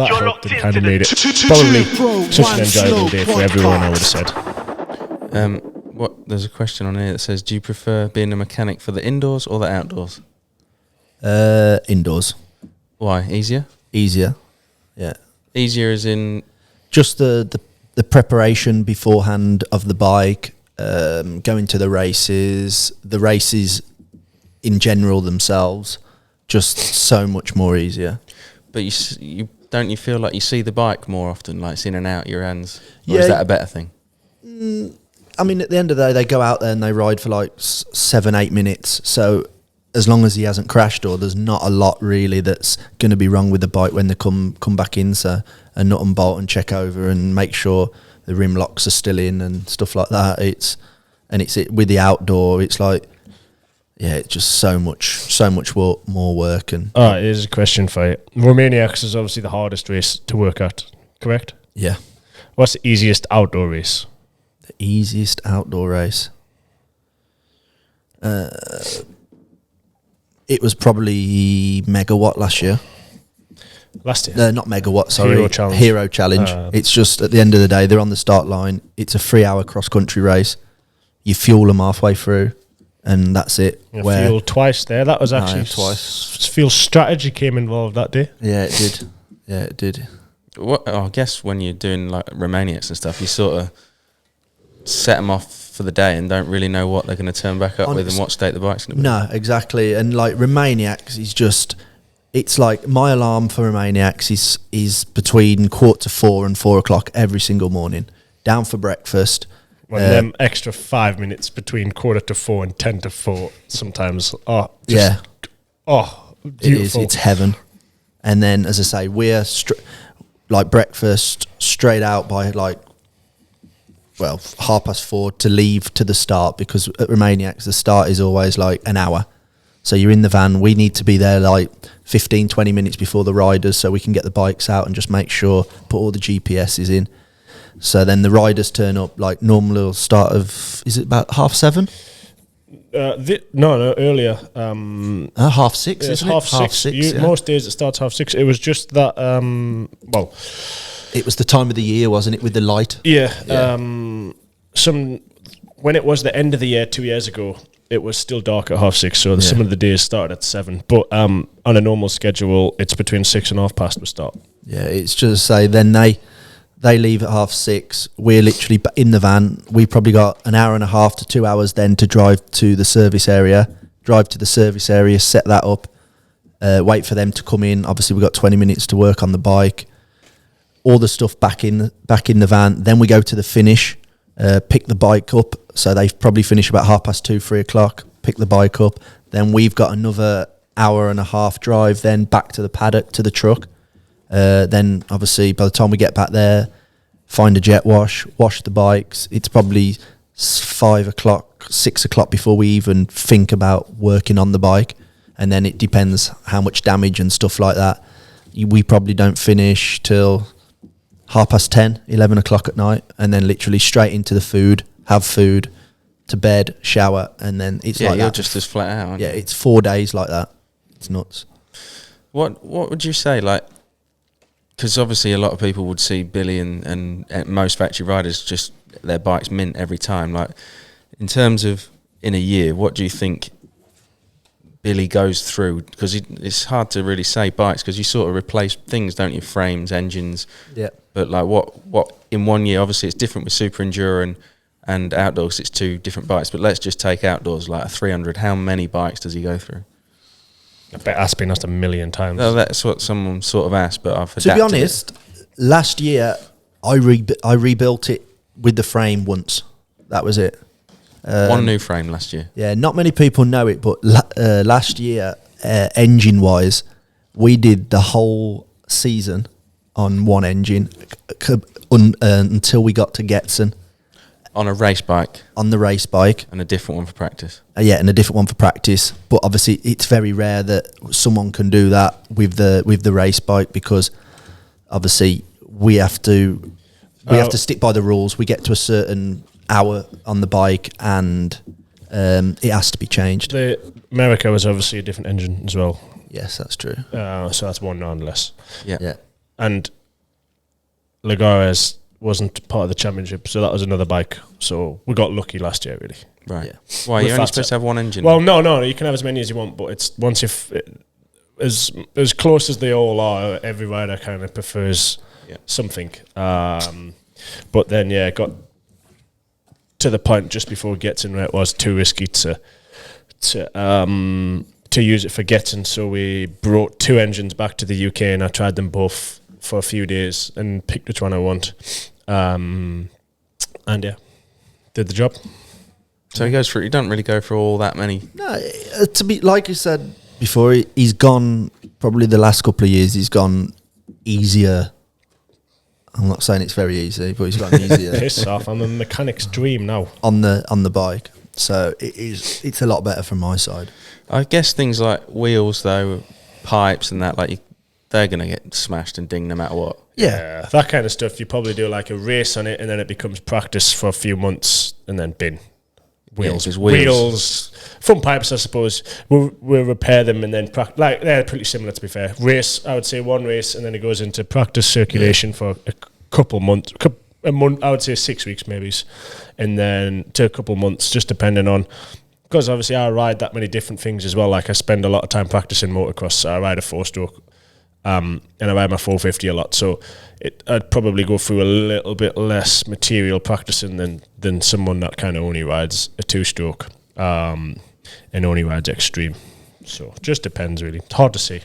that helped and kind of made it probably such an enjoyable day for everyone, I would have said. There's a question on here that says, do you prefer being a mechanic for the indoors or the outdoors? Indoors. Why? Easier? Easier, yeah. Easier as in? Just the preparation beforehand of the bike, going to the races in general themselves, just so much more easier. But you don't you feel like you see the bike more often, like it's in and out your hands? Or is that a better thing? I mean, at the end of the day, they go out there and they ride for like 7-8 minutes. So as long as he hasn't crashed, or there's not a lot really that's going to be wrong with the bike when they come back in. So a nut and bolt and check over and make sure the rim locks are still in and stuff like that. With the outdoor, it's like, yeah, it's just so much more work. And here's a question for you. Romaniacs is obviously the hardest race to work at, correct? Yeah. What's the easiest outdoor race? The easiest outdoor race? It was probably Megawatt last year. Last year? Not Megawatt, sorry. Hero Challenge. It's just, at the end of the day, they're on the start line. It's a 3-hour cross-country race. You fuel them halfway through, and that's it. Fuel twice there. That was actually twice. Fuel strategy came involved that day. Yeah, it did. I guess when you're doing like Romaniacs and stuff, you sort of set them off for the day and don't really know what they're going to turn back up with and what state the bike's going to be. No, exactly. And like Romaniacs is just, it's like my alarm for Romaniacs is between 3:45 and 4 o'clock every single morning. Down for breakfast. When them extra 5 minutes between 3:45 and 3:50 sometimes. Beautiful. It is. It's heaven. And then, as I say, we're like breakfast straight out by 4:30 to leave to the start, because at Romaniacs the start is always like an hour. So you're in the van. We need to be there like 15-20 minutes before the riders, so we can get the bikes out and just make sure, put all the GPSs in. So then the riders turn up, like normally will start is it about 7:30? No, earlier. 6:30, it's isn't half it? 6. Yeah. Most days it starts 6:30. It was just that, it was the time of the year, wasn't it, with the light? Yeah. When it was the end of the year 2 years ago, it was still dark at 6:30, so some of the days started at 7. But on a normal schedule, it's between 6 and 6:30 we start. Yeah, it's just say then they leave at 6:30. We're literally in the van. We probably got an hour and a half to 2 hours then to drive to the service area. Set that up. Wait for them to come in. Obviously, we've got 20 minutes to work on the bike. All the stuff back in the van. Then we go to the finish. Pick the bike up. So they probably finish about 2:30, 3 o'clock. Pick the bike up. Then we've got another hour and a half drive. Then back to the paddock to the truck. Then obviously by the time we get back there, find a jet wash the bikes. It's probably 5 o'clock, 6 o'clock before we even think about working on the bike. And then it depends how much damage and stuff like that. We probably don't finish till 10:30, 11 o'clock at night, and then literally straight into the food, have food, to bed, shower, and then it's like you're that. just as flat out, aren't you? Yeah, it's 4 days like that. It's nuts. What would you say, like, because obviously a lot of people would see Billy and most factory riders just their bikes mint every time. Like, in terms of in a year, what do you think Billy goes through? Because it's hard to really say bikes, because you sort of replace things, don't you? Frames, engines. Yeah. But like what in 1 year, obviously it's different with Super Enduro and outdoors, it's 2 different bikes. But let's just take outdoors, like a 300. How many bikes does he go through? I bet that's been asked a million times. No, that's what someone sort of asked, but I've To be honest, last year I rebuilt it with the frame once. That was it. One new frame last year. Yeah, not many people know it, but last year, engine-wise, we did the whole season on one engine until we got to Getson. On a race bike? On the race bike. And a different one for practice? Yeah, and a different one for practice. But obviously, it's very rare that someone can do that with the race bike, because obviously we have to stick by the rules. We get to a certain hour on the bike, and it has to be changed. America was obviously a different engine as well. Yes, that's true. So that's one nonetheless. Yeah. and Lagares wasn't part of the championship, so that was another bike. So we got lucky last year, really. Right. Yeah. Why, With you're only that supposed to have one engine? Well, no, you can have as many as you want, but it's once if as close as they all are, every rider kind of prefers something. But then it got to the point just before Getting where it was too risky to use it for Getting, so we brought 2 engines back to the UK, and I tried them both for a few days and picked which one I want. And did the job. So he goes through. He doesn't really go through all that many. No, to be like I said before, he's gone. Probably the last couple of years, he's gone easier. I'm not saying it's very easy, but he's gone easier. Piss off! I'm a mechanic's dream now. on the bike, so it's a lot better from my side. I guess things like wheels, though, pipes and that, like they're gonna get smashed and dinged no matter what. Yeah, That kind of stuff. You probably do like a race on it, and then it becomes practice for a few months, and then bin. Wheels, Yeah, 'cause wheels. front pipes. I suppose we'll repair them and then like they're pretty similar. To be fair, race. I would say one race, and then it goes into practice circulation for a couple months. A month. I would say 6 weeks, maybe, and then to a couple months, just depending on. Because obviously I ride that many different things as well. Like I spend a lot of time practicing motocross. So I ride a 4-stroke, and I ride my 450 a lot. So I'd probably go through a little bit less material practicing than someone that kind of only rides a 2-stroke and only rides extreme. So just depends really. It's hard to say.